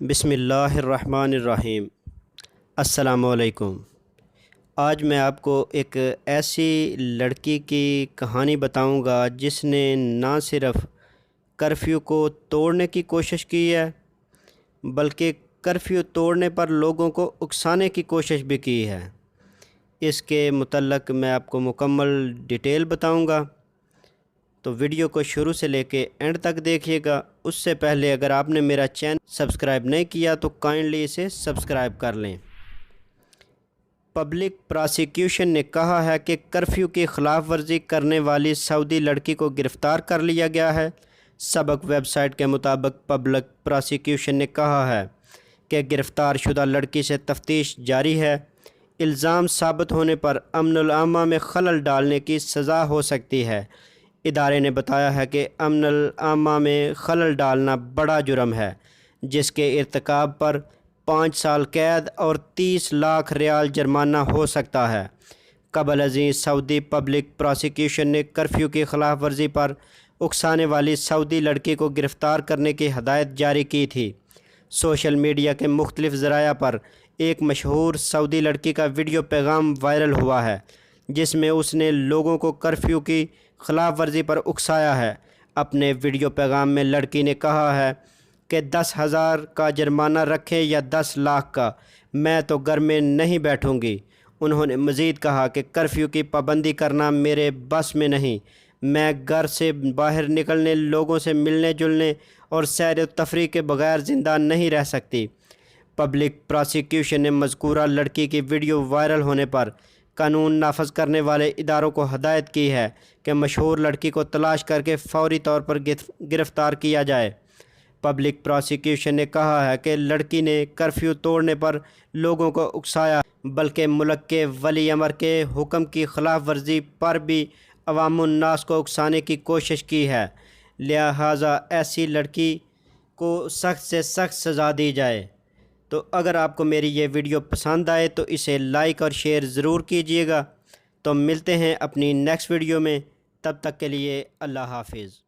بسم اللہ الرحمن الرحیم۔ السلام علیکم۔ آج میں آپ کو ایک ایسی لڑکی کی کہانی بتاؤں گا جس نے نہ صرف کرفیو کو توڑنے کی کوشش کی ہے بلکہ کرفیو توڑنے پر لوگوں کو اکسانے کی کوشش بھی کی ہے۔ اس کے متعلق میں آپ کو مکمل ڈیٹیل بتاؤں گا، تو ویڈیو کو شروع سے لے کے اینڈ تک دیکھیے گا۔ اس سے پہلے اگر آپ نے میرا چینل سبسکرائب نہیں کیا تو کائنڈلی اسے سبسکرائب کر لیں۔ پبلک پراسیکیوشن نے کہا ہے کہ کرفیو کی خلاف ورزی کرنے والی سعودی لڑکی کو گرفتار کر لیا گیا ہے۔ سبق ویب سائٹ کے مطابق پبلک پراسیکیوشن نے کہا ہے کہ گرفتار شدہ لڑکی سے تفتیش جاری ہے۔ الزام ثابت ہونے پر امن العامہ میں خلل ڈالنے کی سزا ہو سکتی ہے۔ ادارے نے بتایا ہے کہ امن العامہ میں خلل ڈالنا بڑا جرم ہے جس کے ارتکاب پر 5 سال قید اور 30 لاکھ ریال جرمانہ ہو سکتا ہے۔ قبل ازیں سعودی پبلک پراسیکیوشن نے کرفیو کی خلاف ورزی پر اکسانے والی سعودی لڑکی کو گرفتار کرنے کی ہدایت جاری کی تھی۔ سوشل میڈیا کے مختلف ذرائع پر ایک مشہور سعودی لڑکی کا ویڈیو پیغام وائرل ہوا ہے جس میں اس نے لوگوں کو کرفیو کی خلاف ورزی پر اکسایا ہے۔ اپنے ویڈیو پیغام میں لڑکی نے کہا ہے کہ 10,000 کا جرمانہ رکھیں یا 10 لاکھ کا، میں تو گھر میں نہیں بیٹھوں گی۔ انہوں نے مزید کہا کہ کرفیو کی پابندی کرنا میرے بس میں نہیں، میں گھر سے باہر نکلنے، لوگوں سے ملنے جلنے اور سیر و تفریح کے بغیر زندہ نہیں رہ سکتی۔ پبلک پراسیکیوشن نے مذکورہ لڑکی کی ویڈیو وائرل ہونے پر قانون نافذ کرنے والے اداروں کو ہدایت کی ہے کہ مشہور لڑکی کو تلاش کر کے فوری طور پر گرفتار کیا جائے۔ پبلک پراسیکیوشن نے کہا ہے کہ لڑکی نے کرفیو توڑنے پر لوگوں کو اکسایا بلکہ ملک کے ولی امر کے حکم کی خلاف ورزی پر بھی عوام الناس کو اکسانے کی کوشش کی ہے، لہٰذا ایسی لڑکی کو سخت سے سخت سزا دی جائے۔ تو اگر آپ کو میری یہ ویڈیو پسند آئے تو اسے لائک اور شیئر ضرور کیجیے گا۔ تو ملتے ہیں اپنی نیکسٹ ویڈیو میں، تب تک کے لیے اللہ حافظ۔